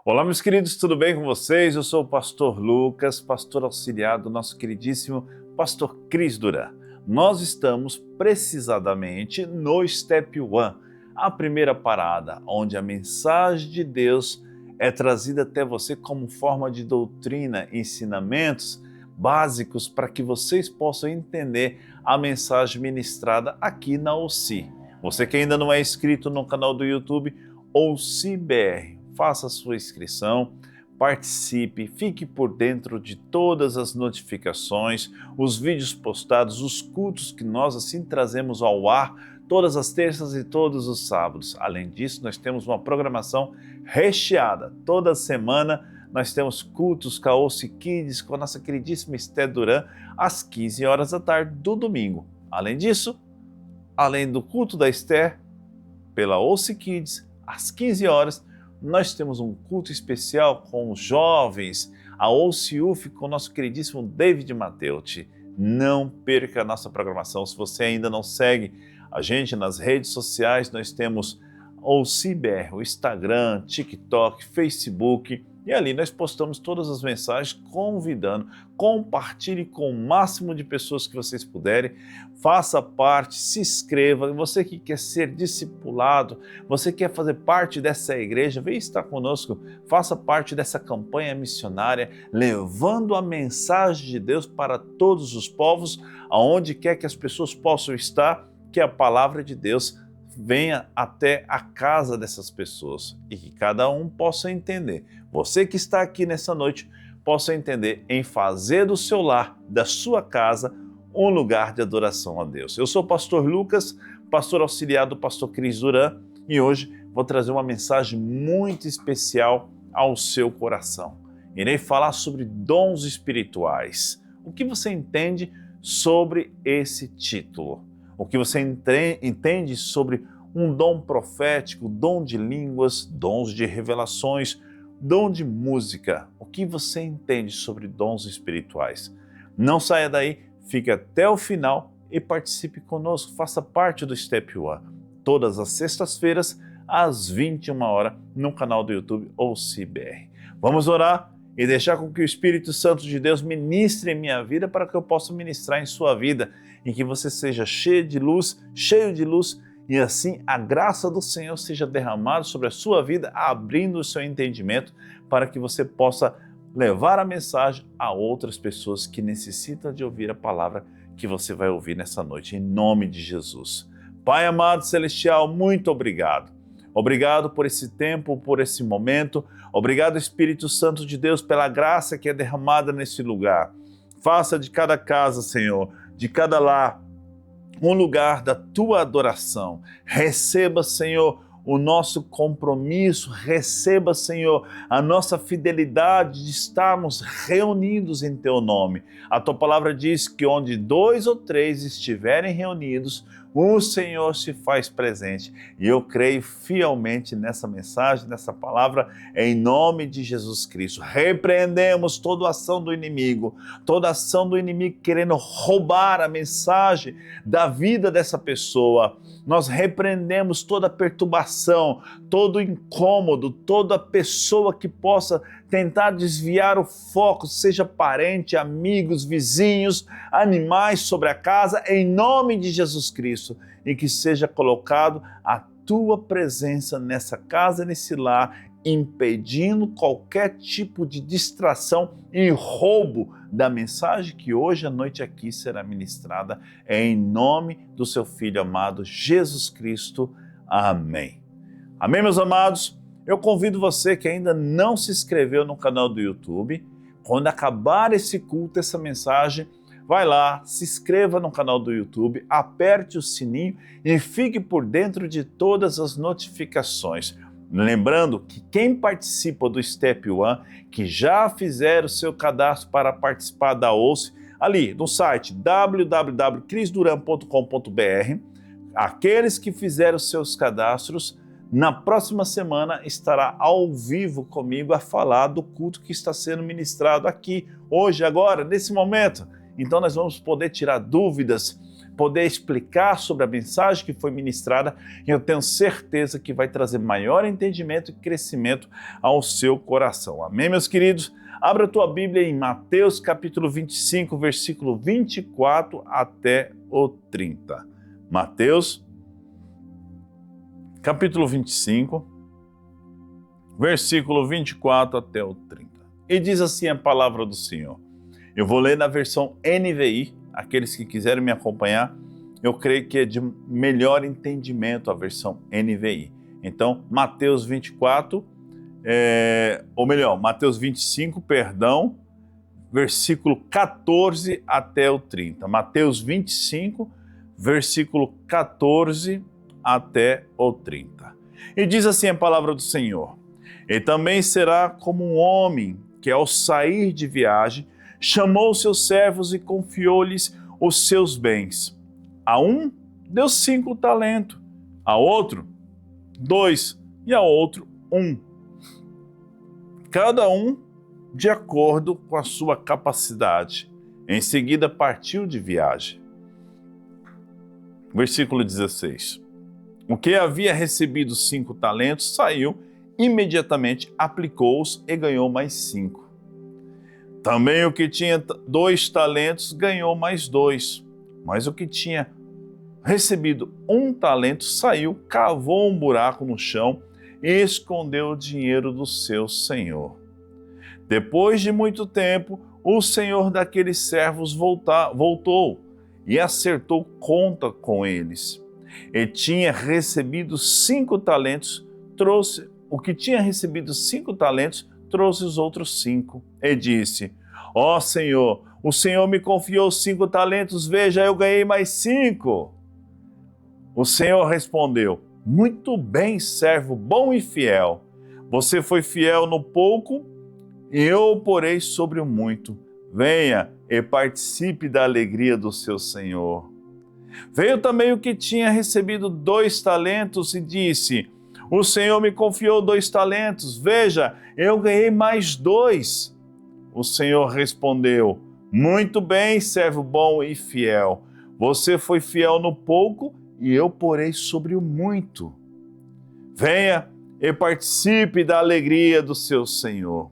Olá, meus queridos, tudo bem com vocês? Eu sou o pastor Lucas, pastor auxiliar do nosso queridíssimo pastor Cris Duran. Nós estamos precisamente no Step One, a primeira parada, onde a mensagem de Deus é trazida até você como forma de doutrina, ensinamentos básicos para que vocês possam entender a mensagem ministrada aqui na OC. Você que ainda não é inscrito no canal do YouTube OC-BR, faça a sua inscrição, participe, fique por dentro de todas as notificações, os vídeos postados, os cultos que nós assim trazemos ao ar todas as terças e todos os sábados. Além disso, nós temos uma programação recheada. Toda semana nós temos cultos com a OC Kids, com a nossa queridíssima Esther Duran, às 15 horas da tarde do domingo. Além disso, além do culto da Esther, pela OC Kids, às 15 horas, nós temos um culto especial com os jovens, a OCUF, com o nosso queridíssimo David Mateucci. Não perca a nossa programação. Se você ainda não segue a gente nas redes sociais, nós temos OC-BR, o Instagram, TikTok, Facebook, e ali nós postamos todas as mensagens convidando. Compartilhe com o máximo de pessoas que vocês puderem, faça parte, se inscreva. Você que quer ser discipulado, você quer fazer parte dessa igreja, vem estar conosco, faça parte dessa campanha missionária, levando a mensagem de Deus para todos os povos, aonde quer que as pessoas possam estar, que a palavra de Deus venha até a casa dessas pessoas e que cada um possa entender. Você que está aqui nessa noite possa entender em fazer do seu lar, da sua casa, um lugar de adoração a Deus. Eu sou o pastor Lucas, pastor auxiliar do pastor Cris Duran, e hoje vou trazer uma mensagem muito especial ao seu coração. Irei falar sobre dons espirituais. O que você entende sobre esse título? O que você entende sobre um dom profético, dom de línguas, dons de revelações, dom de música? O que você entende sobre dons espirituais? Não saia daí, fique até o final e participe conosco, faça parte do Step One. Todas as sextas-feiras, às 21 horas, no canal do YouTube OC-BR. Vamos orar e deixar com que o Espírito Santo de Deus ministre em minha vida para que eu possa ministrar em sua vida, em que você seja cheio de luz, e assim a graça do Senhor seja derramada sobre a sua vida, abrindo o seu entendimento para que você possa levar a mensagem a outras pessoas que necessitam de ouvir a palavra que você vai ouvir nessa noite, em nome de Jesus. Pai amado celestial, muito obrigado. Obrigado por esse tempo, por esse momento. Obrigado, Espírito Santo de Deus, pela graça que é derramada nesse lugar. Faça de cada casa, Senhor, de cada lar, um lugar da tua adoração. Receba, Senhor, o nosso compromisso, receba, Senhor, a nossa fidelidade de estarmos reunidos em teu nome. A tua palavra diz que onde 2 ou 3 estiverem reunidos, o Senhor se faz presente. E eu creio fielmente nessa mensagem, nessa palavra, em nome de Jesus Cristo. Repreendemos toda ação do inimigo querendo roubar a mensagem da vida dessa pessoa. Nós repreendemos toda perturbação, todo incômodo, toda pessoa que possa tentar desviar o foco, seja parente, amigos, vizinhos, animais sobre a casa, em nome de Jesus Cristo, e que seja colocado a tua presença nessa casa, nesse lar, impedindo qualquer tipo de distração e roubo da mensagem que hoje à noite aqui será ministrada, em nome do seu Filho amado Jesus Cristo. Amém. Amém, meus amados? Eu convido você que ainda não se inscreveu no canal do YouTube, quando acabar esse culto, essa mensagem, vai lá, se inscreva no canal do YouTube, aperte o sininho e fique por dentro de todas as notificações. Lembrando que quem participa do Step One, que já fizeram o seu cadastro para participar da OC, ali no site www.crisduran.com.br, aqueles que fizeram os seus cadastros, na próxima semana estará ao vivo comigo a falar do culto que está sendo ministrado aqui, hoje, agora, nesse momento. Então nós vamos poder tirar dúvidas, poder explicar sobre a mensagem que foi ministrada, e eu tenho certeza que vai trazer maior entendimento e crescimento ao seu coração. Amém, meus queridos? Abra a tua Bíblia em Mateus capítulo 25, versículo 24 até o 30. Mateus capítulo 25, versículo 24 até o 30. E diz assim a palavra do Senhor. Eu vou ler na versão NVI, aqueles que quiserem me acompanhar, eu creio que é de melhor entendimento a versão NVI. Então, Mateus 24, Mateus 25, versículo 14 até o 30. Mateus 25, versículo 14 até o 30. E diz assim a palavra do Senhor. E também será como um homem que, ao sair de viagem, chamou seus servos e confiou-lhes os seus bens. A um deu 5 talentos, a outro 2 e a outro 1. Cada um de acordo com a sua capacidade. Em seguida partiu de viagem. Versículo 16. O que havia recebido 5 talentos saiu, imediatamente aplicou-os e ganhou mais 5. Também o que tinha 2 talentos ganhou mais 2. Mas o que tinha recebido 1 talento saiu, cavou um buraco no chão e escondeu o dinheiro do seu senhor. Depois de muito tempo, o senhor daqueles servos voltou e acertou conta com eles. E tinha recebido 5 talentos, trouxe os outros 5 e disse: Ó Senhor, o Senhor me confiou 5 talentos, veja, eu ganhei mais 5. O Senhor respondeu: Muito bem, servo bom e fiel. Você foi fiel no pouco, e eu o porei sobre o muito. Venha e participe da alegria do seu Senhor. Veio também o que tinha recebido 2 talentos e disse: O Senhor me confiou 2 talentos, veja, eu ganhei mais 2. O Senhor respondeu: Muito bem, servo bom e fiel. Você foi fiel no pouco e eu porei sobre o muito. Venha e participe da alegria do seu Senhor.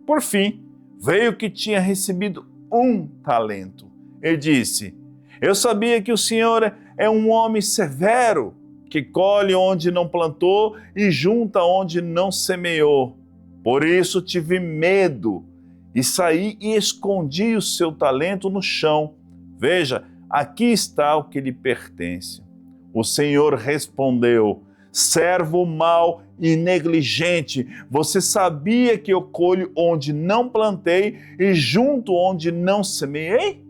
Por fim, veio o que tinha recebido 1 talento e disse: Eu sabia que o Senhor é um homem severo, que colhe onde não plantou e junta onde não semeou. Por isso tive medo e saí e escondi o seu talento no chão. Veja, aqui está o que lhe pertence. O Senhor respondeu: Servo mau e negligente, você sabia que eu colho onde não plantei e junto onde não semeei?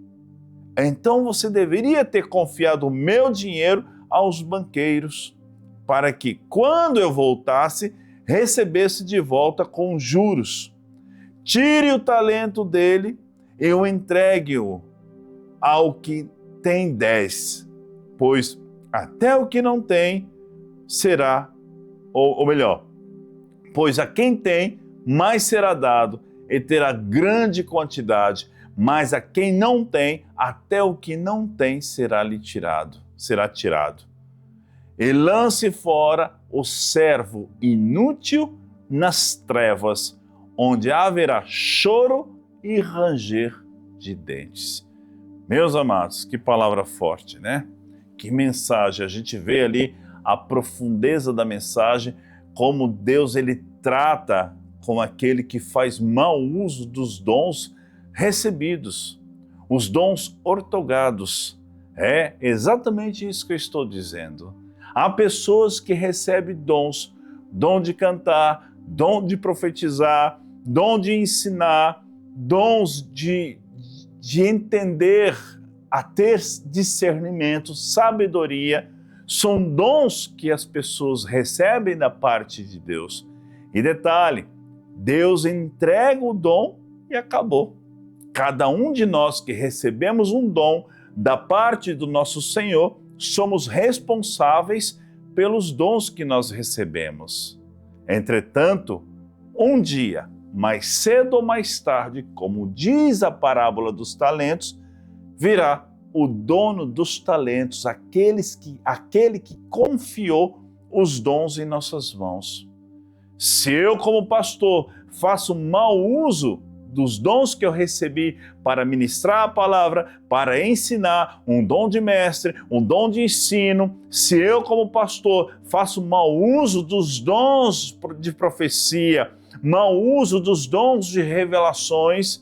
Então você deveria ter confiado o meu dinheiro aos banqueiros, para que, quando eu voltasse, recebesse de volta com juros. Tire o talento dele e o entregue-o ao que tem 10, pois até o que não tem será, ou melhor, pois a quem tem, mais será dado e terá grande quantidade, mas a quem não tem, até o que não tem será tirado. E lance fora o servo inútil nas trevas, onde haverá choro e ranger de dentes. Meus amados, que palavra forte, né? Que mensagem! A gente vê ali a profundeza da mensagem, como Deus ele trata com aquele que faz mau uso dos dons recebidos, os dons outorgados. É exatamente isso que eu estou dizendo. Há pessoas que recebem dons, dom de cantar, dom de profetizar, dom de ensinar, dons de entender, a ter discernimento, sabedoria. São dons que as pessoas recebem da parte de Deus. E detalhe, Deus entrega o dom e acabou. Cada um de nós que recebemos um dom da parte do nosso Senhor, somos responsáveis pelos dons que nós recebemos. Entretanto, um dia, mais cedo ou mais tarde, como diz a parábola dos talentos, virá o dono dos talentos, aquele que confiou os dons em nossas mãos. Se eu, como pastor, faço mau uso dos dons que eu recebi para ministrar a palavra, para ensinar, um dom de mestre, um dom de ensino, se eu, como pastor, faço mau uso dos dons de profecia, mau uso dos dons de revelações,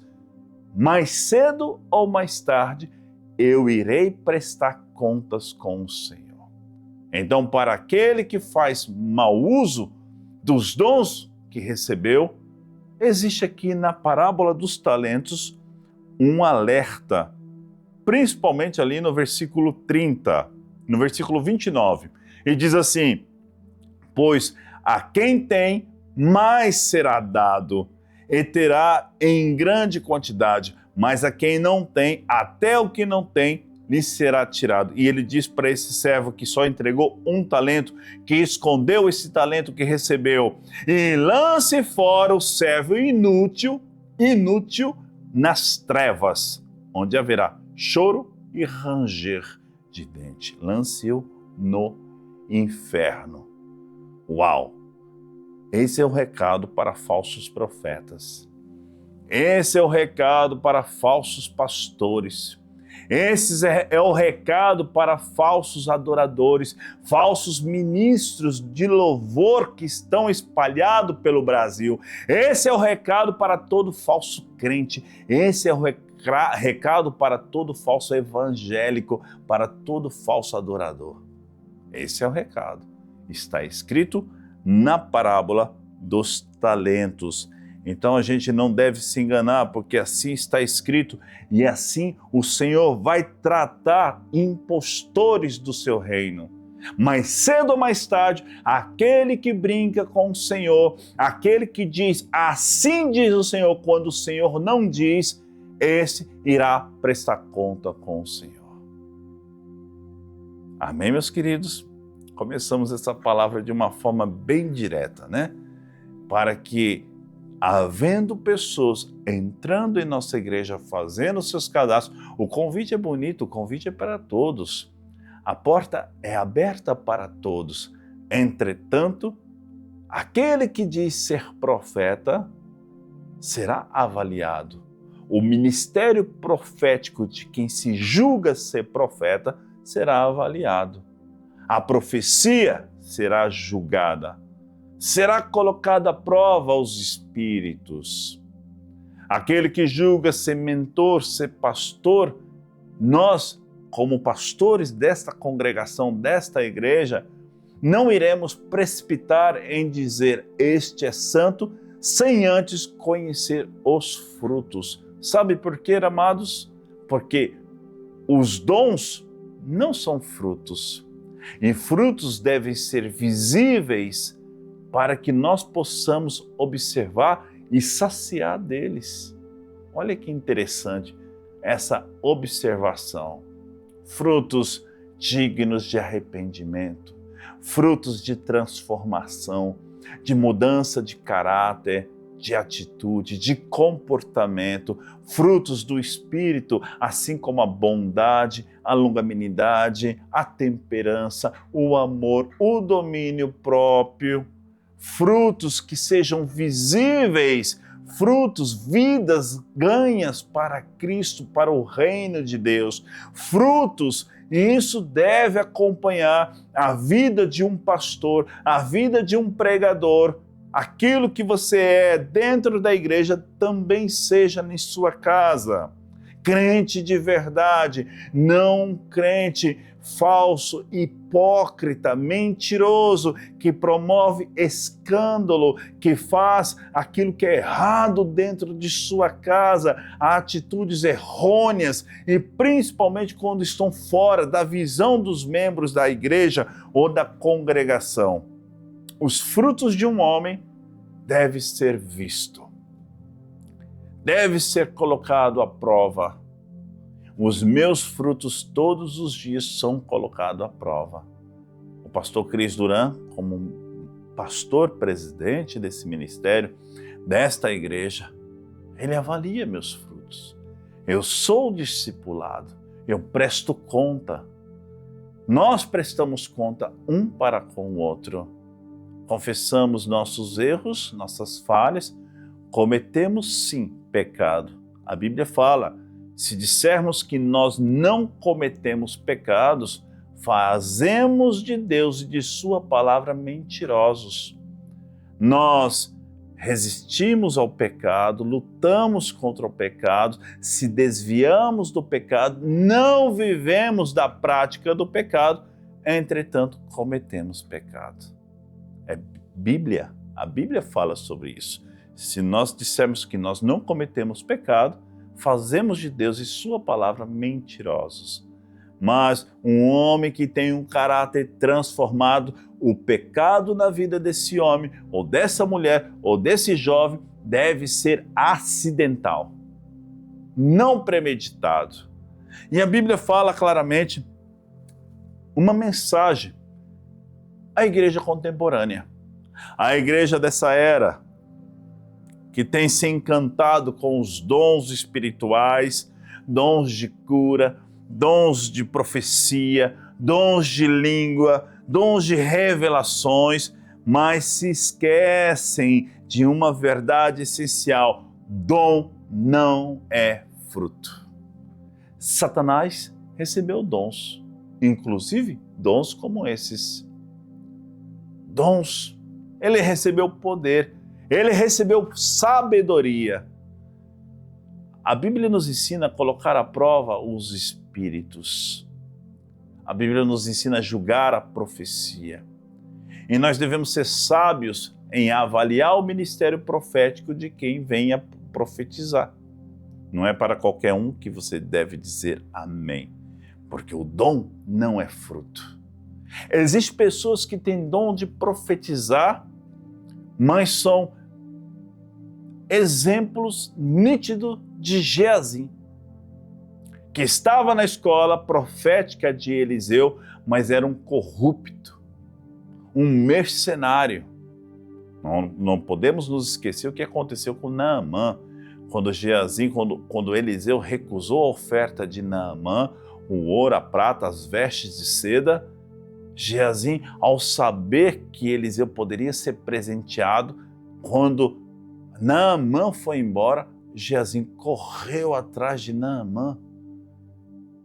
mais cedo ou mais tarde, eu irei prestar contas com o Senhor. Então, para aquele que faz mau uso dos dons que recebeu, existe aqui na parábola dos talentos um alerta, principalmente ali no versículo 30, no versículo 29. E diz assim: pois a quem tem, mais será dado, e terá em grande quantidade, mas a quem não tem, até o que não tem, lhe será tirado. E ele diz para esse servo que só entregou um talento, que escondeu esse talento que recebeu, e lance fora o servo inútil nas trevas, onde haverá choro e ranger de dente. Lance-o no inferno. Uau! Esse é o recado para falsos profetas. Esse é o recado para falsos pastores. Esse é o recado para falsos adoradores, falsos ministros de louvor que estão espalhados pelo Brasil. Esse é o recado para todo falso crente. Esse é o recado para todo falso evangélico, para todo falso adorador. Esse é o recado. Está escrito na parábola dos talentos. Então a gente não deve se enganar, porque assim está escrito, e assim o Senhor vai tratar impostores do seu reino. Mais cedo ou mais tarde, aquele que brinca com o Senhor, aquele que diz, assim diz o Senhor, quando o Senhor não diz, esse irá prestar conta com o Senhor. Amém, meus queridos? Começamos essa palavra de uma forma bem direta, né? Para que, havendo pessoas entrando em nossa igreja, fazendo seus cadastros, o convite é bonito, o convite é para todos. A porta é aberta para todos. Entretanto, aquele que diz ser profeta será avaliado. O ministério profético de quem se julga ser profeta será avaliado. A profecia será julgada. Será colocada à prova os espíritos. Aquele que julga ser mentor, ser pastor, nós, como pastores desta congregação, desta igreja, não iremos precipitar em dizer este é santo, sem antes conhecer os frutos. Sabe por quê, amados? Porque os dons não são frutos. E frutos devem ser visíveis para que nós possamos observar e saciar deles. Olha que interessante essa observação. Frutos dignos de arrependimento, frutos de transformação, de mudança de caráter, de atitude, de comportamento, frutos do Espírito, assim como a bondade, a longanimidade, a temperança, o amor, o domínio próprio. Frutos que sejam visíveis, frutos, vidas ganhas para Cristo, para o reino de Deus. Frutos, e isso deve acompanhar a vida de um pastor, a vida de um pregador. Aquilo que você é dentro da igreja também seja em sua casa. Crente de verdade, não crente falso, hipócrita, mentiroso, que promove escândalo, que faz aquilo que é errado dentro de sua casa, atitudes errôneas e principalmente quando estão fora da visão dos membros da igreja ou da congregação. Os frutos de um homem devem ser vistos, deve ser colocado à prova. Os meus frutos todos os dias são colocados à prova. O pastor Cris Duran, como pastor presidente desse ministério, desta igreja, ele avalia meus frutos. Eu sou discipulado, eu presto conta. Nós prestamos conta um para com o outro. Confessamos nossos erros, nossas falhas, cometemos sim pecado. A Bíblia fala, se dissermos que nós não cometemos pecados, fazemos de Deus e de sua palavra mentirosos. Nós resistimos ao pecado, lutamos contra o pecado, se desviamos do pecado, não vivemos da prática do pecado, entretanto cometemos pecado. É Bíblia, a Bíblia fala sobre isso. Se nós dissermos que nós não cometemos pecado, fazemos de Deus e sua palavra mentirosos. Mas um homem que tem um caráter transformado, o pecado na vida desse homem, ou dessa mulher, ou desse jovem, deve ser acidental, não premeditado. E a Bíblia fala claramente uma mensagem à igreja contemporânea, à igreja dessa era, que tem se encantado com os dons espirituais, dons de cura, dons de profecia, dons de língua, dons de revelações, mas se esquecem de uma verdade essencial: dom não é fruto. Satanás recebeu dons, inclusive dons como esses. Dons, ele recebeu poder, ele recebeu sabedoria. A Bíblia nos ensina a colocar à prova os espíritos. A Bíblia nos ensina a julgar a profecia. E nós devemos ser sábios em avaliar o ministério profético de quem vem a profetizar. Não é para qualquer um que você deve dizer amém, porque o dom não é fruto. Existem pessoas que têm dom de profetizar, mas são exemplos nítidos de Geazi, que estava na escola profética de Eliseu, mas era um corrupto, um mercenário. Não podemos nos esquecer o que aconteceu com Naamã, quando Geazi, quando Eliseu recusou a oferta de Naamã, o ouro, a prata, as vestes de seda. Geazi, ao saber que Eliseu poderia ser presenteado, quando Naamã foi embora, Geazi correu atrás de Naamã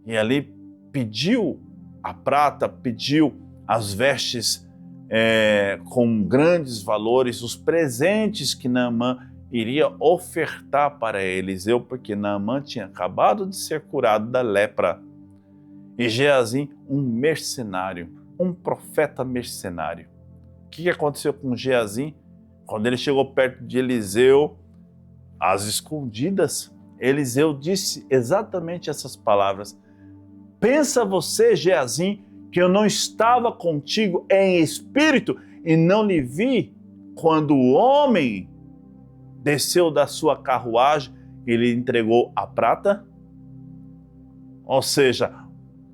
e ali pediu a prata, pediu as vestes com grandes valores, os presentes que Naamã iria ofertar para Eliseu, porque Naamã tinha acabado de ser curado da lepra. E Geazi, um mercenário, um profeta mercenário. O que aconteceu com Geazi? Quando ele chegou perto de Eliseu, às escondidas, Eliseu disse exatamente essas palavras: pensa você, Geazi, que eu não estava contigo em espírito e não lhe vi quando o homem desceu da sua carruagem e lhe entregou a prata? Ou seja,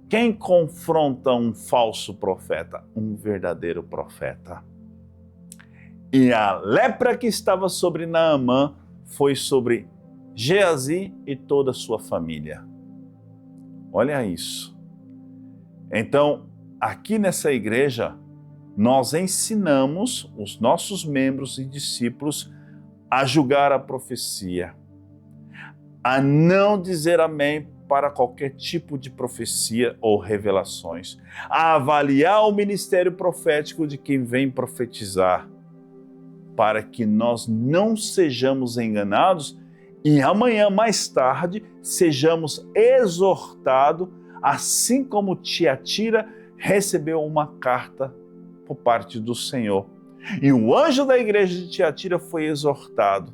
quem confronta um falso profeta? Um verdadeiro profeta. E a lepra que estava sobre Naamã foi sobre Geazi e toda a sua família. Olha isso. Então, aqui nessa igreja, nós ensinamos os nossos membros e discípulos a julgar a profecia, a não dizer amém para qualquer tipo de profecia ou revelações, a avaliar o ministério profético de quem vem profetizar, para que nós não sejamos enganados e amanhã, mais tarde, sejamos exortados, assim como Tiatira recebeu uma carta por parte do Senhor. E o anjo da igreja de Tiatira foi exortado,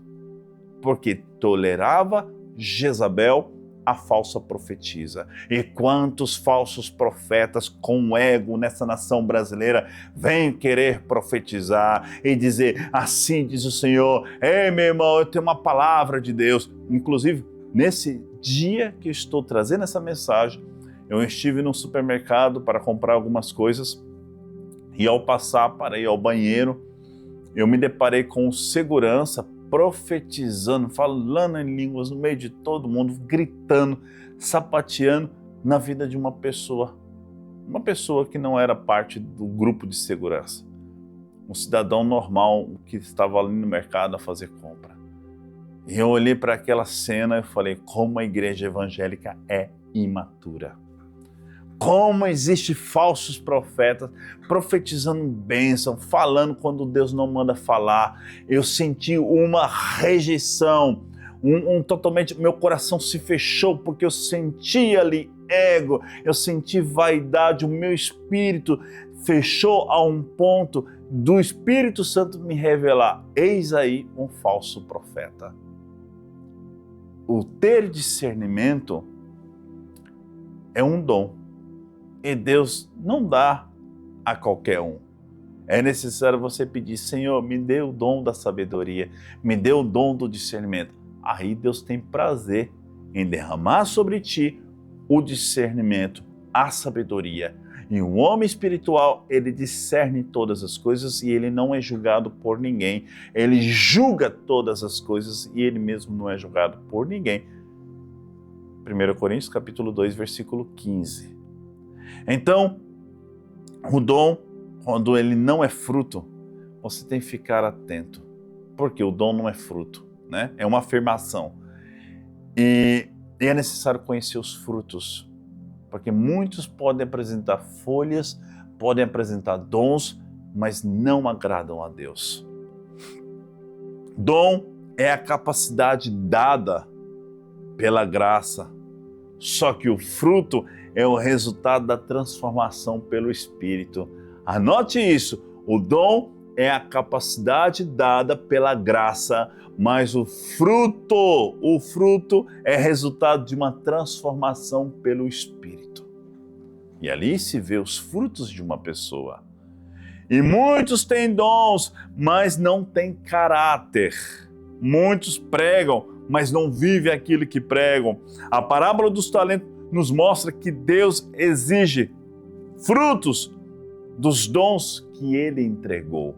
porque tolerava Jezabel, a falsa profetisa. E quantos falsos profetas com ego nessa nação brasileira vêm querer profetizar e dizer: assim diz o Senhor, ei meu irmão, eu tenho uma palavra de Deus. Inclusive, nesse dia que eu estou trazendo essa mensagem, eu estive num supermercado para comprar algumas coisas e ao passar para ir ao banheiro, eu me deparei com um segurança profetizando, falando em línguas no meio de todo mundo, gritando, sapateando, na vida de uma pessoa que não era parte do grupo de segurança, um cidadão normal que estava ali no mercado a fazer compra. E eu olhei para aquela cena e falei, como a igreja evangélica é imatura. Como existem falsos profetas profetizando bênção, falando quando Deus não manda falar. Eu senti uma rejeição, totalmente, meu coração se fechou porque eu senti ali ego, eu senti vaidade, o meu espírito fechou a um ponto do Espírito Santo me revelar, eis aí um falso profeta. O ter discernimento é um dom. E Deus não dá a qualquer um. É necessário você pedir, Senhor, me dê o dom da sabedoria, me dê o dom do discernimento. Aí Deus tem prazer em derramar sobre ti o discernimento, a sabedoria. E o homem espiritual, ele discerne todas as coisas e ele não é julgado por ninguém. Ele julga todas as coisas e ele mesmo não é julgado por ninguém. 1 Coríntios capítulo 2, versículo 15. Então, o dom, quando ele não é fruto, você tem que ficar atento, porque o dom não é fruto, né? É uma afirmação. E é necessário conhecer os frutos, porque muitos podem apresentar folhas, podem apresentar dons, mas não agradam a Deus. Dom é a capacidade dada pela graça, só que o fruto é o resultado da transformação pelo Espírito. Anote isso, o dom é a capacidade dada pela graça, mas o fruto é resultado de uma transformação pelo Espírito. E ali se vê os frutos de uma pessoa. E muitos têm dons, mas não têm caráter. Muitos pregam, mas não vivem aquilo que pregam. A parábola dos talentos nos mostra que Deus exige frutos dos dons que Ele entregou.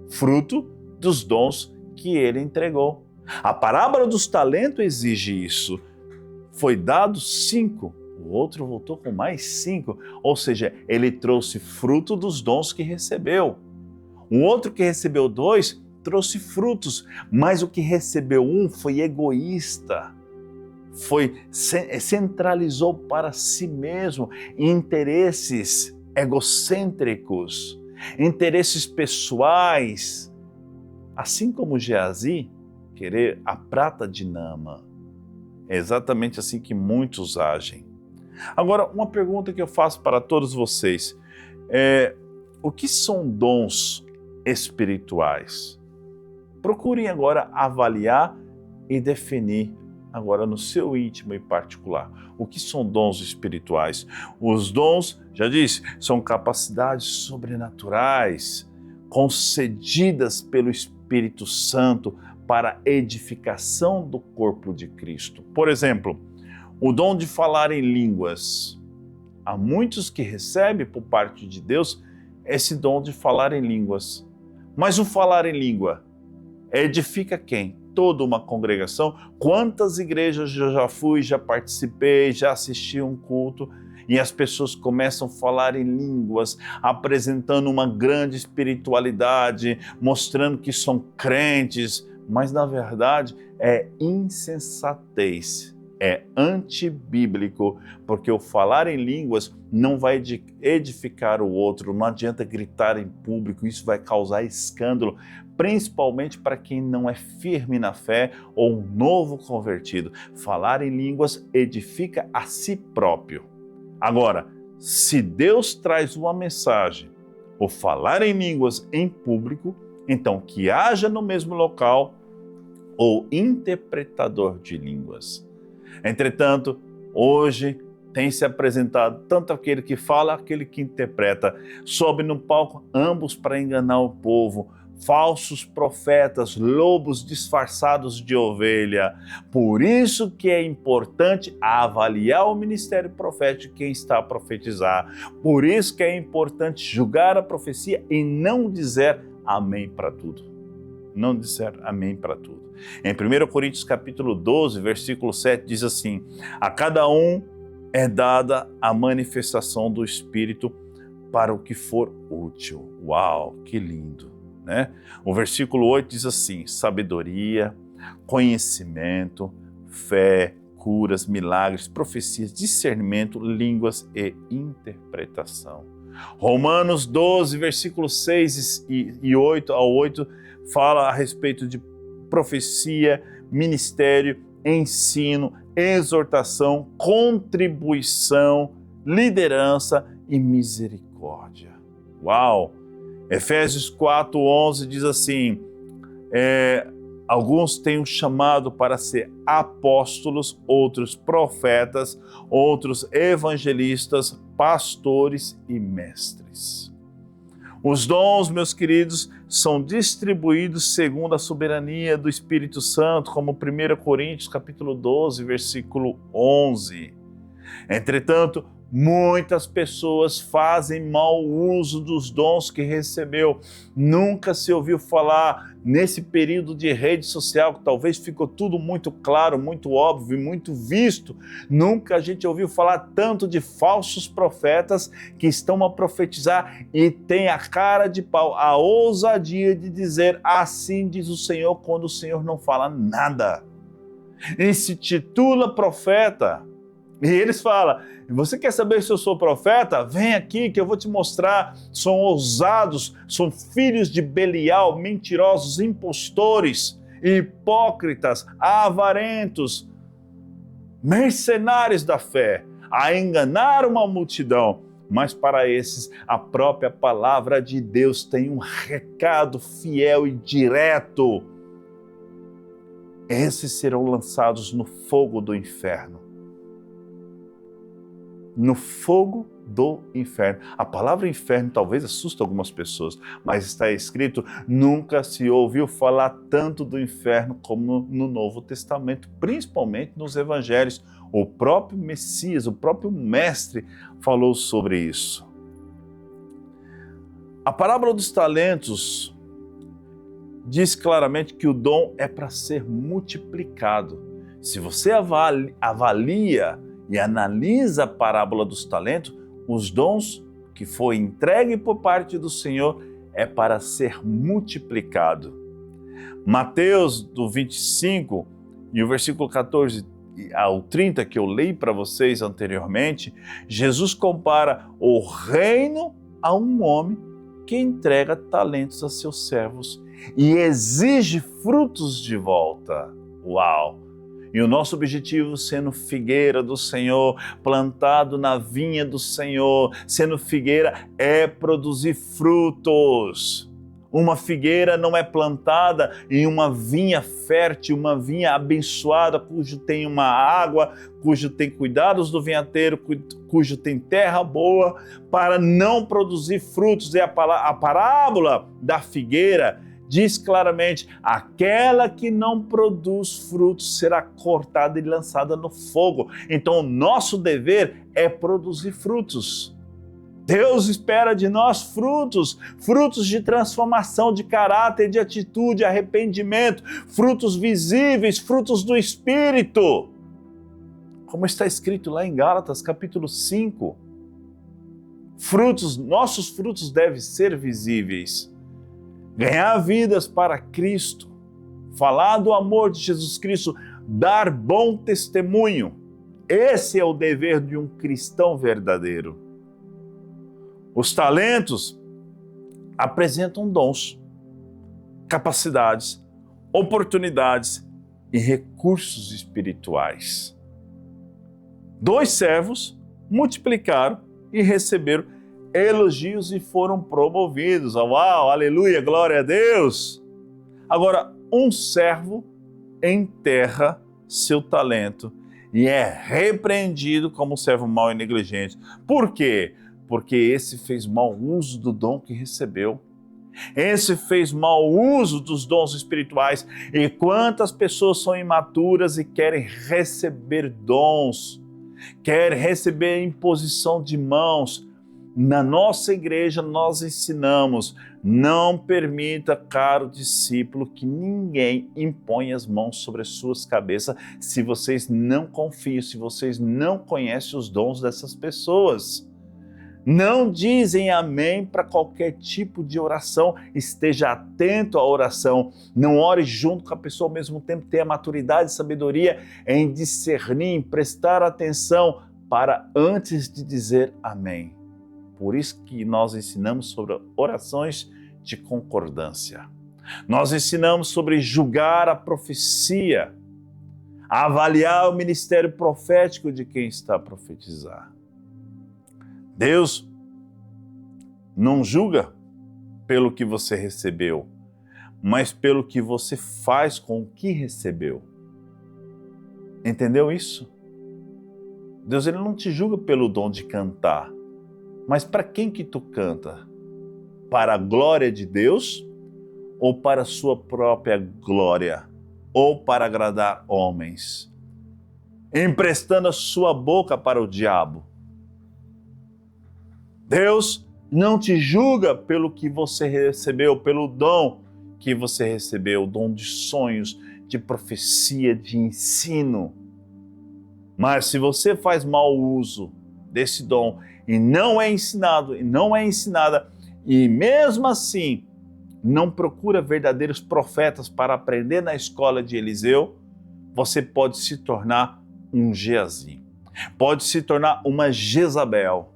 Fruto dos dons que Ele entregou. A parábola dos talentos exige isso. Foi dado 5, o outro voltou com mais 5. Ou seja, ele trouxe fruto dos dons que recebeu. O outro que recebeu 2 trouxe frutos, mas o que recebeu 1 foi egoísta. Centralizou para si mesmo interesses egocêntricos, interesses pessoais, assim como Geazi querer a prata de Naamã. É exatamente assim que muitos agem. Agora, uma pergunta que eu faço para todos vocês é: o que são dons espirituais? Procurem agora avaliar e definir agora no seu íntimo e particular. O que são dons espirituais? Os dons, já disse, são capacidades sobrenaturais concedidas pelo Espírito Santo para a edificação do corpo de Cristo. Por exemplo, o dom de falar em línguas. Há muitos que recebem por parte de Deus esse dom de falar em línguas. Mas o falar em língua edifica quem? Toda uma congregação. Quantas igrejas eu já fui, já participei, já assisti um culto e as pessoas começam a falar em línguas, apresentando uma grande espiritualidade, mostrando que são crentes, mas na verdade é insensatez, é antibíblico, porque o falar em línguas não vai edificar o outro, não adianta gritar em público, isso vai causar escândalo, principalmente para quem não é firme na fé ou um novo convertido. Falar em línguas edifica a si próprio. Agora, se Deus traz uma mensagem, ou falar em línguas em público, então que haja no mesmo local o interpretador de línguas. Entretanto, hoje tem se apresentado tanto aquele que fala, aquele que interpreta. Sobe no palco ambos para enganar o povo. Falsos profetas, lobos disfarçados de ovelha. Por isso que é importante avaliar o ministério profético, quem está a profetizar. Por isso que é importante julgar a profecia e não dizer amém para tudo. Não dizer amém para tudo. Em 1 Coríntios capítulo 12, versículo 7, diz assim: a cada um é dada a manifestação do Espírito para o que for útil. Uau, que lindo, né? O versículo 8 diz assim: sabedoria, conhecimento, fé, curas, milagres, profecias, discernimento, línguas e interpretação. Romanos 12, versículos 6 e 8 ao 8 fala a respeito de profecia, ministério, ensino, exortação, contribuição, liderança e misericórdia. Uau! Efésios 4:11 diz assim: alguns têm um chamado para ser apóstolos, outros profetas, outros evangelistas, pastores e mestres. Os dons, meus queridos, são distribuídos segundo a soberania do Espírito Santo, como 1 Coríntios capítulo 12, versículo 11. Entretanto, muitas pessoas fazem mau uso dos dons que recebeu. Nunca se ouviu falar nesse período de rede social, que talvez ficou tudo muito claro, muito óbvio e muito visto. Nunca a gente ouviu falar tanto de falsos profetas que estão a profetizar e tem a cara de pau, a ousadia de dizer assim diz o Senhor, quando o Senhor não fala nada. E se titula profeta. E eles falam: você quer saber se eu sou profeta? Vem aqui que eu vou te mostrar. São ousados, são filhos de Belial, mentirosos, impostores, hipócritas, avarentos, mercenários da fé, a enganar uma multidão. Mas para esses, a própria palavra de Deus tem um recado fiel e direto. Esses serão lançados no fogo do inferno. No fogo do inferno. A palavra inferno talvez assuste algumas pessoas, mas está escrito: nunca se ouviu falar tanto do inferno como no Novo Testamento, principalmente nos evangelhos. O próprio Messias, o próprio Mestre falou sobre isso. A parábola dos talentos diz claramente que o dom é para ser multiplicado. Se você avalia e analisa a parábola dos talentos, os dons que foi entregue por parte do Senhor é para ser multiplicado. Mateus do 25 e o versículo 14 ao 30 que eu li para vocês anteriormente, Jesus compara o reino a um homem que entrega talentos a seus servos e exige frutos de volta. Uau! E o nosso objetivo, sendo figueira do Senhor, plantado na vinha do Senhor, sendo figueira, é produzir frutos. Uma figueira não é plantada em uma vinha fértil, uma vinha abençoada, cujo tem uma água, cujo tem cuidados do vinhateiro, cujo tem terra boa, para não produzir frutos. É a parábola da figueira diz claramente: aquela que não produz frutos será cortada e lançada no fogo. Então, o nosso dever é produzir frutos. Deus espera de nós frutos, frutos de transformação de caráter, de atitude, arrependimento, frutos visíveis, frutos do Espírito. Como está escrito lá em Gálatas, capítulo 5. Nossos frutos devem ser visíveis. Ganhar vidas para Cristo, falar do amor de Jesus Cristo, dar bom testemunho. Esse é o dever de um cristão verdadeiro. Os talentos apresentam dons, capacidades, oportunidades e recursos espirituais. 2 servos multiplicaram e receberam elogios e foram promovidos. Uau, aleluia, glória a Deus! Agora, um servo enterra seu talento e é repreendido como servo mau e negligente. Por quê? Porque esse fez mau uso do dom que recebeu. Esse fez mau uso dos dons espirituais. E quantas pessoas são imaturas e querem receber dons, querem receber imposição de mãos, Na nossa igreja nós ensinamos, não permita, caro discípulo, que ninguém imponha as mãos sobre as suas cabeças se vocês não confiam, se vocês não conhecem os dons dessas pessoas. Não dizem amém para qualquer tipo de oração, esteja atento à oração, não ore junto com a pessoa ao mesmo tempo, tenha maturidade e sabedoria em discernir, em prestar atenção para antes de dizer amém. Por isso que nós ensinamos sobre orações de concordância. Nós ensinamos sobre julgar a profecia, avaliar o ministério profético de quem está a profetizar. Deus não julga pelo que você recebeu, mas pelo que você faz com o que recebeu. Entendeu isso? Deus ele não te julga pelo dom de cantar, mas para quem que tu canta? Para a glória de Deus ou para a sua própria glória? Ou para agradar homens? Emprestando a sua boca para o diabo? Deus não te julga pelo que você recebeu, pelo dom que você recebeu, o dom de sonhos, de profecia, de ensino. Mas se você faz mau uso desse dom e não é ensinado, e não é ensinada, e mesmo assim não procura verdadeiros profetas para aprender na escola de Eliseu, você pode se tornar um Geazi, pode se tornar uma Jezabel.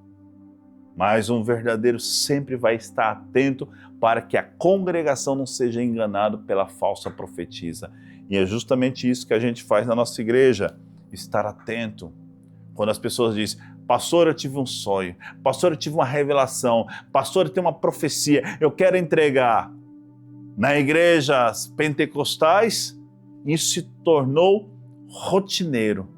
Mas um verdadeiro sempre vai estar atento para que a congregação não seja enganada pela falsa profetisa. E é justamente isso que a gente faz na nossa igreja, estar atento. Quando as pessoas dizem, pastor, eu tive um sonho, pastor, eu tive uma revelação, pastor, eu tenho uma profecia, eu quero entregar. Na igrejas pentecostais, isso se tornou rotineiro.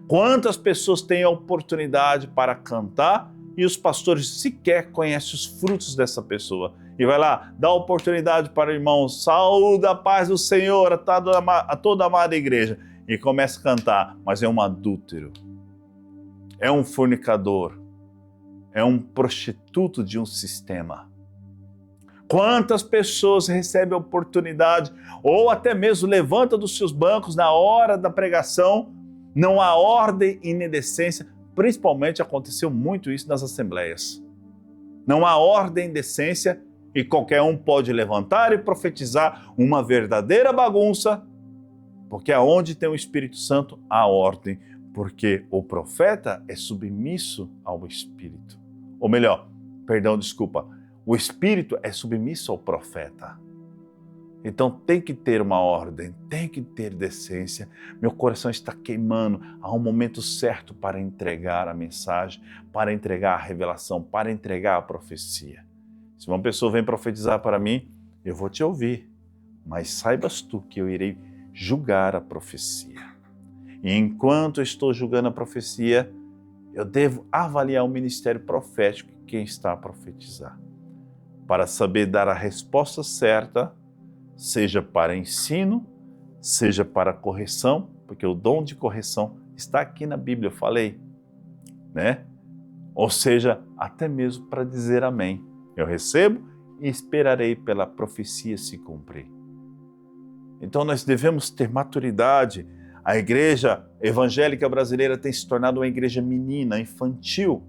Quantas pessoas têm a oportunidade para cantar e os pastores sequer conhecem os frutos dessa pessoa? E vai lá, dá oportunidade para o irmão, saúde a paz do Senhor a toda a amada igreja. E começa a cantar, mas é um adúltero, é um fornicador, é um prostituto de um sistema. Quantas pessoas recebem a oportunidade, ou até mesmo levanta dos seus bancos na hora da pregação, não há ordem e nem decência, principalmente aconteceu muito isso nas assembleias. Não há ordem e decência e qualquer um pode levantar e profetizar uma verdadeira bagunça, porque aonde tem o Espírito Santo, há ordem, porque o profeta é submisso ao Espírito. Ou melhor, o Espírito é submisso ao profeta. Então tem que ter uma ordem, tem que ter decência. Meu coração está queimando, há um momento certo para entregar a mensagem, para entregar a revelação, para entregar a profecia. Se uma pessoa vem profetizar para mim, eu vou te ouvir, mas saibas tu que eu irei julgar a profecia. E enquanto eu estou julgando a profecia, eu devo avaliar o ministério profético de quem está a profetizar, para saber dar a resposta certa, seja para ensino, seja para correção, porque o dom de correção está aqui na Bíblia, eu falei, né? Ou seja, até mesmo para dizer amém. Eu recebo e esperarei pela profecia se cumprir. Então nós devemos ter maturidade. A igreja evangélica brasileira tem se tornado uma igreja menina, infantil,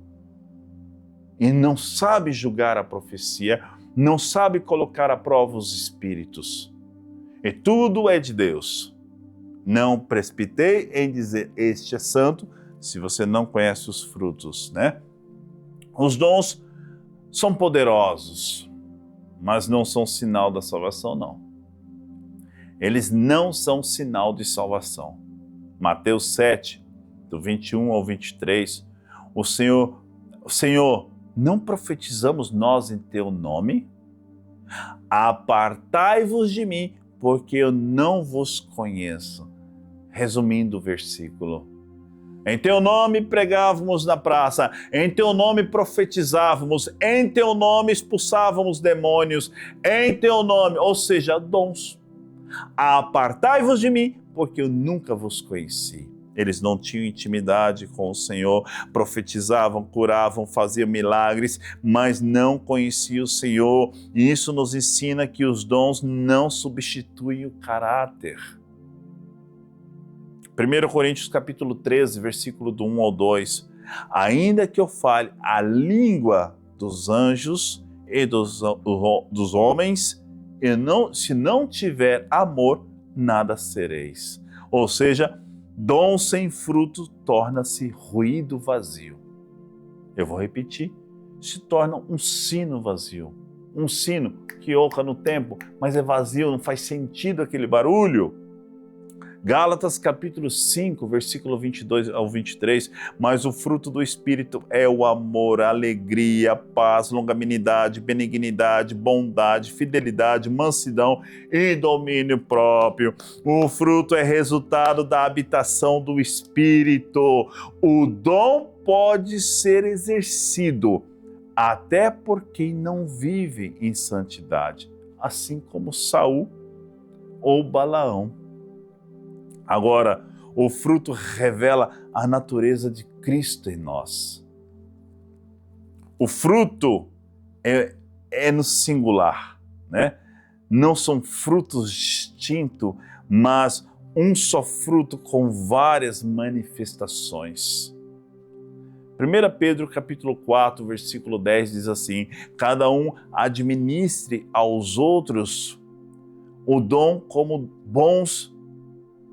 e não sabe julgar a profecia, não sabe colocar à prova os espíritos. E tudo é de Deus. Não precipitei em dizer este é santo, se você não conhece os frutos, né? Os dons são poderosos, mas não são sinal da salvação, não. Eles não são sinal de salvação. Mateus 7, do 21 ao 23, o Senhor, não profetizamos nós em teu nome? Apartai-vos de mim, porque eu não vos conheço. Resumindo o versículo. Em teu nome pregávamos na praça, em teu nome profetizávamos, em teu nome expulsávamos demônios, em teu nome, ou seja, dons. Apartai-vos de mim, porque eu nunca vos conheci. Eles não tinham intimidade com o Senhor, profetizavam, curavam, faziam milagres, mas não conheciam o Senhor. E isso nos ensina que os dons não substituem o caráter. 1 Coríntios capítulo 13, versículo do 1 ao 2. Ainda que eu fale a língua dos anjos e dos homens, se não tiver amor, nada sereis. Ou seja, dom sem fruto torna-se ruído vazio. Eu vou repetir, se torna um sino vazio. Um sino que oca no tempo, mas é vazio, não faz sentido aquele barulho. Gálatas capítulo 5, versículo 22 ao 23, mas o fruto do Espírito é o amor, a alegria, a paz, longanimidade, benignidade, bondade, fidelidade, mansidão e domínio próprio. O fruto é resultado da habitação do Espírito. O dom pode ser exercido até por quem não vive em santidade, assim como Saul ou Balaão. Agora, o fruto revela a natureza de Cristo em nós. O fruto é no singular, né? Não são frutos distintos, mas um só fruto com várias manifestações. 1 Pedro capítulo 4, versículo 10 diz assim: cada um administre aos outros o dom como bons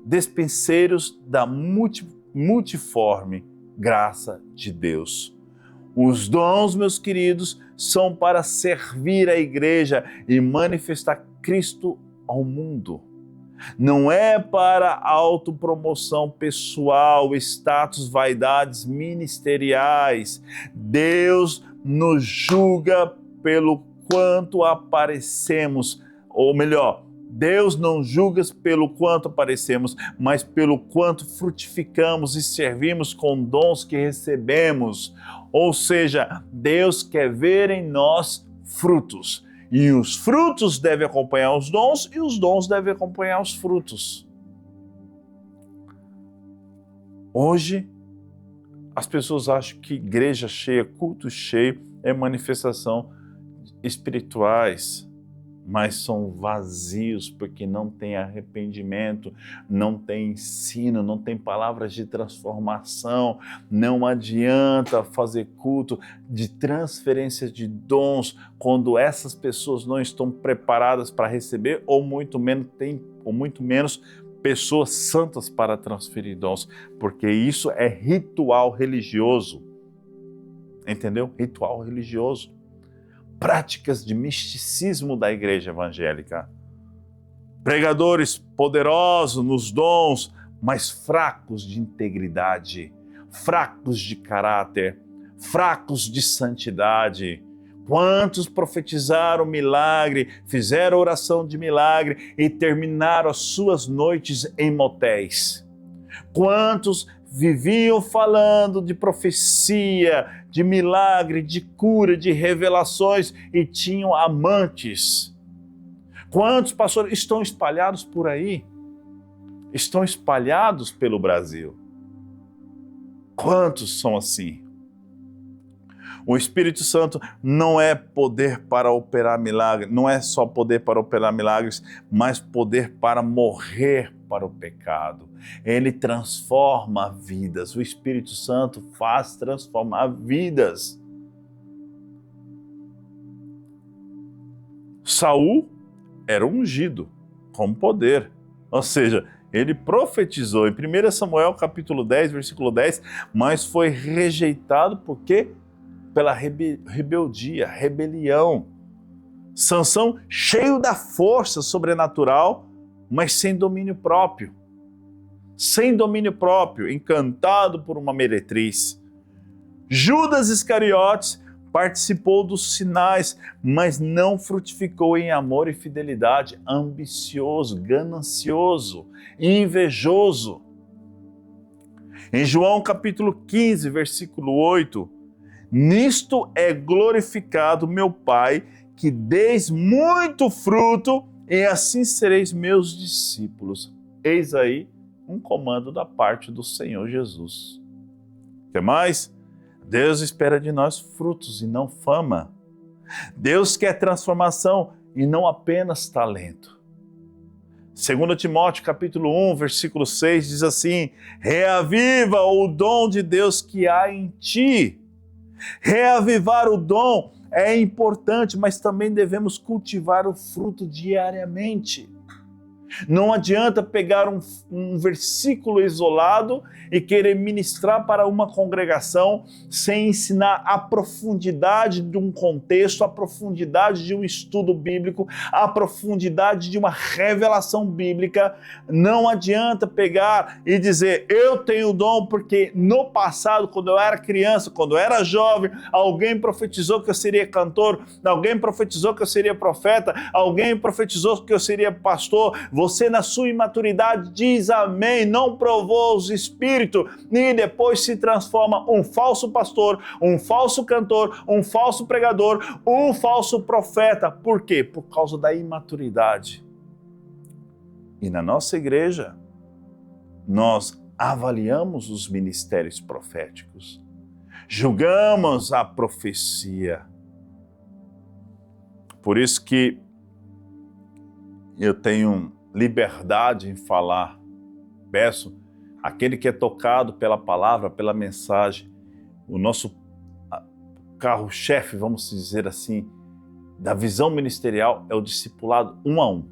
despenseiros da multiforme graça de Deus. Os dons, meus queridos, são para servir a igreja e manifestar Cristo ao mundo. Não é para autopromoção pessoal, status, vaidades ministeriais. Deus nos julga pelo quanto aparecemos, ou melhor, Deus não julga pelo quanto aparecemos, mas pelo quanto frutificamos e servimos com dons que recebemos. Ou seja, Deus quer ver em nós frutos. E os frutos devem acompanhar os dons e os dons devem acompanhar os frutos. Hoje, as pessoas acham que igreja cheia, culto cheio, é manifestação espirituais, mas são vazios porque não tem arrependimento, não tem ensino, não tem palavras de transformação. Não adianta fazer culto de transferência de dons quando essas pessoas não estão preparadas para receber ou muito menos pessoas santas para transferir dons, porque isso é ritual religioso. Entendeu? Ritual religioso. Práticas de misticismo da igreja evangélica. Pregadores poderosos nos dons, mas fracos de integridade, fracos de caráter, fracos de santidade. Quantos profetizaram milagre, fizeram oração de milagre e terminaram as suas noites em motéis? Quantos viviam falando de profecia, de milagre, de cura, de revelações e tinham amantes? Quantos pastores estão espalhados por aí? Estão espalhados pelo Brasil. Quantos são assim? O Espírito Santo não é poder para operar milagres, não é só poder para operar milagres, mas poder para morrer para o pecado. Ele transforma vidas. O Espírito Santo faz transformar vidas. Saul era ungido com poder, ou seja, ele profetizou em 1 Samuel capítulo 10, versículo 10, mas foi rejeitado porque pela rebeldia, rebelião. Sansão, cheio da força sobrenatural, mas sem domínio próprio. Sem domínio próprio, encantado por uma meretriz. Judas Iscariotes participou dos sinais, mas não frutificou em amor e fidelidade, ambicioso, ganancioso, invejoso. Em João capítulo 15, versículo 8, nisto é glorificado meu Pai, que deis muito fruto, e assim sereis meus discípulos. Eis aí um comando da parte do Senhor Jesus. O que mais? Deus espera de nós frutos e não fama. Deus quer transformação e não apenas talento. 2 Timóteo capítulo 1, versículo 6 diz assim: reaviva o dom de Deus que há em ti. Reavivar o dom é importante, mas também devemos cultivar o fruto diariamente. Não adianta pegar um versículo isolado e querer ministrar para uma congregação sem ensinar a profundidade de um contexto, a profundidade de um estudo bíblico, a profundidade de uma revelação bíblica. Não adianta pegar e dizer, eu tenho dom porque no passado, quando eu era criança, quando eu era jovem, alguém profetizou que eu seria cantor, alguém profetizou que eu seria profeta, alguém profetizou que eu seria pastor. Você, na sua imaturidade, diz amém, não provou os espíritos e depois se transforma um falso pastor, um falso cantor, um falso pregador, um falso profeta. Por quê? Por causa da imaturidade. E na nossa igreja, nós avaliamos os ministérios proféticos, julgamos a profecia. Por isso que eu tenho liberdade em falar. Peço, aquele que é tocado pela palavra, pela mensagem, o nosso carro-chefe, vamos dizer assim, da visão ministerial é o discipulado 1 a 1.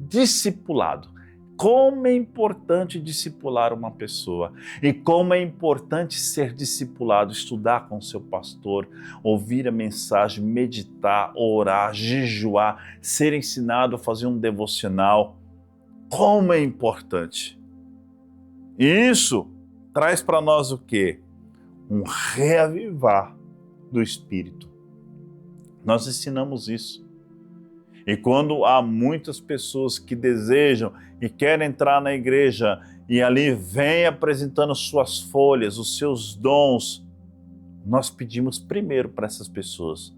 Discipulado. Como é importante discipular uma pessoa e como é importante ser discipulado, estudar com seu pastor, ouvir a mensagem, meditar, orar, jejuar, ser ensinado a fazer um devocional. Como é importante. E isso traz para nós o quê? Um reavivar do Espírito. Nós ensinamos isso. E quando há muitas pessoas que desejam e querem entrar na igreja e ali vem apresentando suas folhas, os seus dons, nós pedimos primeiro para essas pessoas,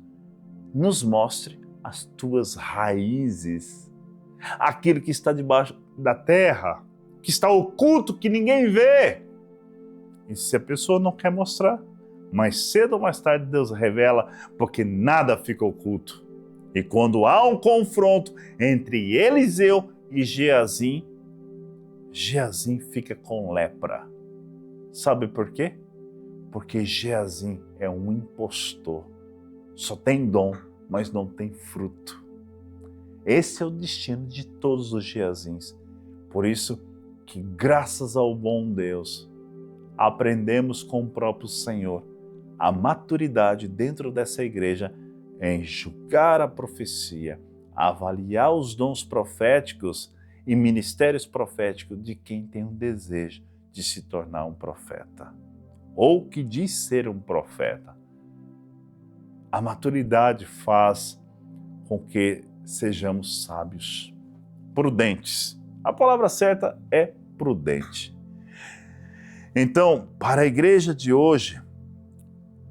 nos mostre as tuas raízes, aquilo que está debaixo da terra, que está oculto, que ninguém vê. E se a pessoa não quer mostrar, mais cedo ou mais tarde Deus revela, porque nada fica oculto. E quando há um confronto entre Eliseu e Geazim, Geazim fica com lepra. Sabe por quê? Porque Geazim é um impostor. Só tem dom, mas não tem fruto. Esse é o destino de todos os Geazins. Por isso que, graças ao bom Deus, aprendemos com o próprio Senhor a maturidade dentro dessa igreja em julgar a profecia, avaliar os dons proféticos e ministérios proféticos de quem tem um desejo de se tornar um profeta, ou que diz ser um profeta. A maturidade faz com que sejamos sábios, prudentes. A palavra certa é prudente. Então, para a igreja de hoje,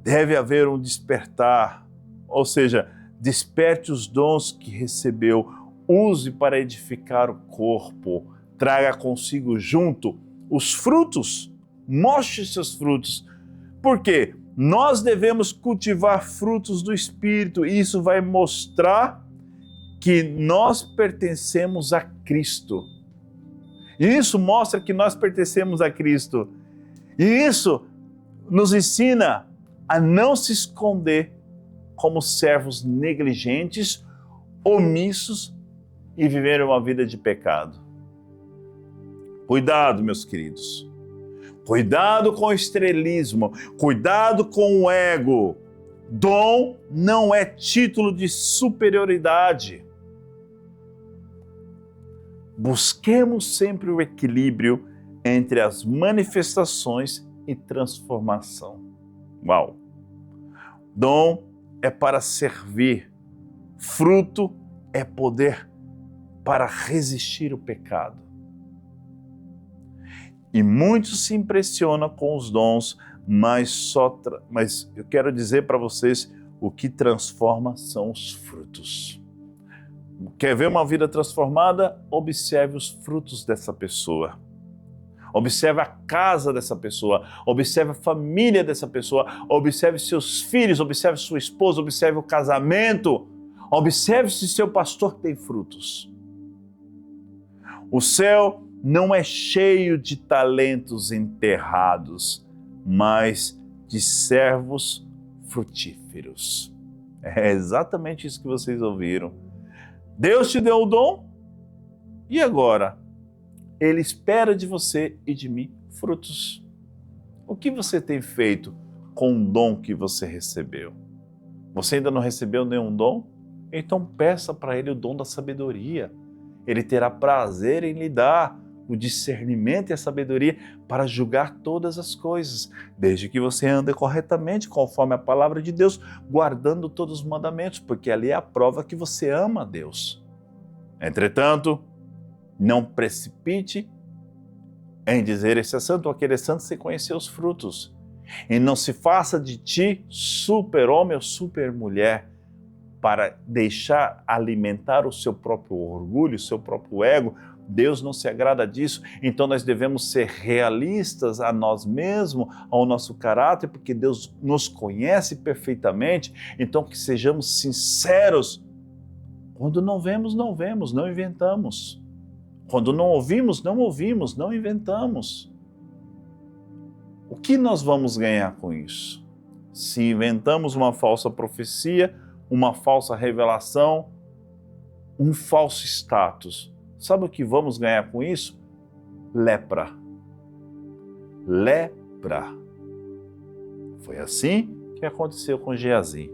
deve haver um despertar, ou seja, desperte os dons que recebeu, use para edificar o corpo, traga consigo junto os frutos, mostre seus frutos. Por quê? Nós devemos cultivar frutos do Espírito e isso vai mostrar que nós pertencemos a Cristo. E isso mostra que nós pertencemos a Cristo. E isso nos ensina a não se esconder como servos negligentes, omissos e viver uma vida de pecado. Cuidado, meus queridos. Cuidado com o estrelismo, cuidado com o ego. Dom não é título de superioridade. Busquemos sempre o equilíbrio entre as manifestações e transformação. Uau! Dom é para servir, fruto é poder para resistir o pecado. E muitos se impressionam com os dons, mas eu quero dizer para vocês, o que transforma são os frutos. Quer ver uma vida transformada? Observe os frutos dessa pessoa. Observe a casa dessa pessoa, observe a família dessa pessoa, observe seus filhos, observe sua esposa, observe o casamento, observe se seu pastor tem frutos. O céu não é cheio de talentos enterrados, mas de servos frutíferos. É exatamente isso que vocês ouviram. Deus te deu o dom e agora Ele espera de você e de mim frutos. O que você tem feito com o dom que você recebeu? Você ainda não recebeu nenhum dom? Então peça para Ele o dom da sabedoria. Ele terá prazer em lhe dar o discernimento e a sabedoria para julgar todas as coisas, desde que você ande corretamente conforme a palavra de Deus, guardando todos os mandamentos, porque ali é a prova que você ama a Deus. Entretanto, não precipite em dizer esse é santo ou aquele é santo sem conhecer os frutos. E não se faça de ti super-homem ou super-mulher para deixar alimentar o seu próprio orgulho, o seu próprio ego. Deus não se agrada disso, então nós devemos ser realistas a nós mesmos, ao nosso caráter, porque Deus nos conhece perfeitamente, então que sejamos sinceros. Quando não vemos, não vemos, não inventamos. Quando não ouvimos, não ouvimos, não inventamos. O que nós vamos ganhar com isso? Se inventamos uma falsa profecia, uma falsa revelação, um falso status, sabe o que vamos ganhar com isso? Lepra. Lepra. Foi assim que aconteceu com Geazi.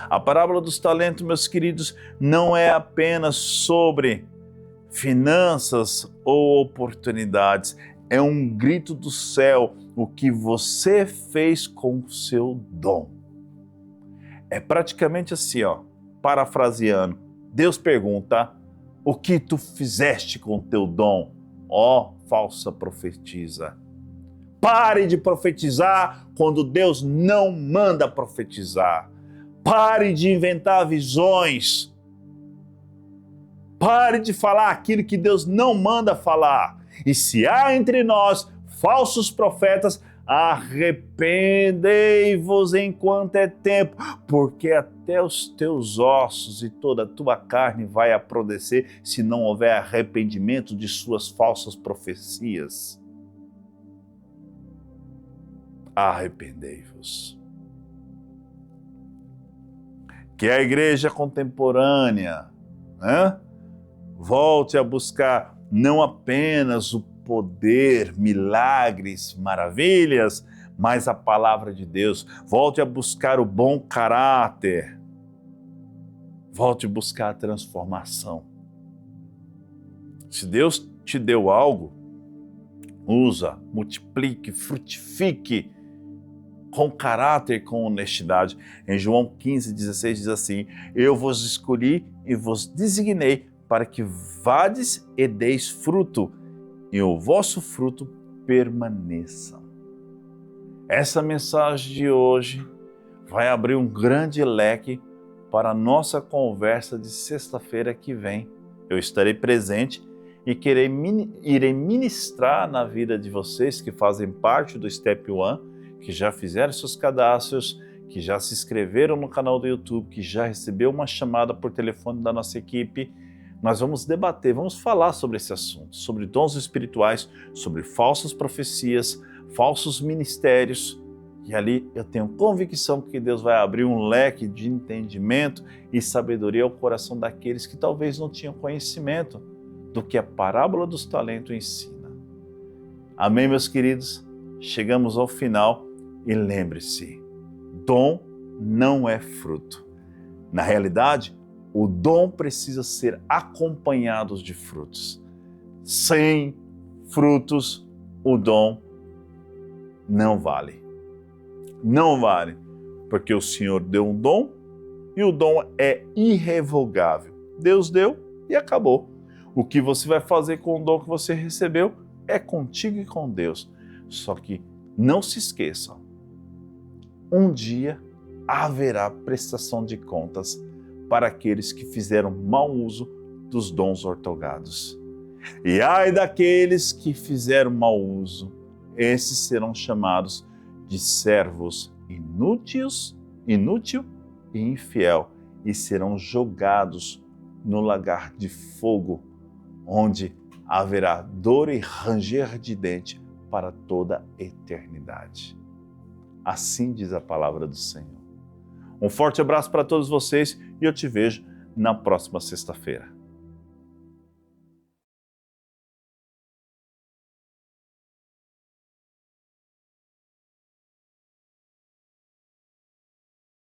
A parábola dos talentos, meus queridos, não é apenas sobre finanças ou oportunidades. É um grito do céu, o que você fez com o seu dom. É praticamente assim, parafraseando. Deus pergunta, o que tu fizeste com o teu dom? Ó, falsa profetisa. Pare de profetizar quando Deus não manda profetizar. Pare de inventar visões. Pare de falar aquilo que Deus não manda falar. E se há entre nós falsos profetas, arrependei-vos enquanto é tempo, porque até os teus ossos e toda a tua carne vai apodrecer se não houver arrependimento de suas falsas profecias. Arrependei-vos. Que a igreja contemporânea, volte a buscar não apenas o poder, milagres, maravilhas, mas a palavra de Deus. Volte a buscar o bom caráter. Volte a buscar a transformação. Se Deus te deu algo, usa, multiplique, frutifique com caráter, com honestidade. Em João 15:16 diz assim, eu vos escolhi e vos designei para que vades e deis fruto, e o vosso fruto permaneça. Essa mensagem de hoje vai abrir um grande leque para a nossa conversa de sexta-feira que vem. Eu estarei presente e irei ministrar na vida de vocês que fazem parte do Step One, que já fizeram seus cadastros, que já se inscreveram no canal do YouTube, que já recebeu uma chamada por telefone da nossa equipe. Nós vamos debater, vamos falar sobre esse assunto, sobre dons espirituais, sobre falsas profecias, falsos ministérios. E ali eu tenho convicção que Deus vai abrir um leque de entendimento e sabedoria ao coração daqueles que talvez não tinham conhecimento do que a parábola dos talentos ensina. Amém, meus queridos? Chegamos ao final e lembre-se, dom não é fruto. Na realidade, o dom precisa ser acompanhado de frutos. Sem frutos, o dom não vale. Não vale, porque o Senhor deu um dom e o dom é irrevogável. Deus deu e acabou. O que você vai fazer com o dom que você recebeu é contigo e com Deus. Só que não se esqueçam, um dia haverá prestação de contas para aqueles que fizeram mau uso dos dons outorgados. E ai daqueles que fizeram mau uso, esses serão chamados de servos inútil e infiel, e serão jogados no lagar de fogo, onde haverá dor e ranger de dente para toda a eternidade. Assim diz a palavra do Senhor. Um forte abraço para todos vocês e eu te vejo na próxima sexta-feira.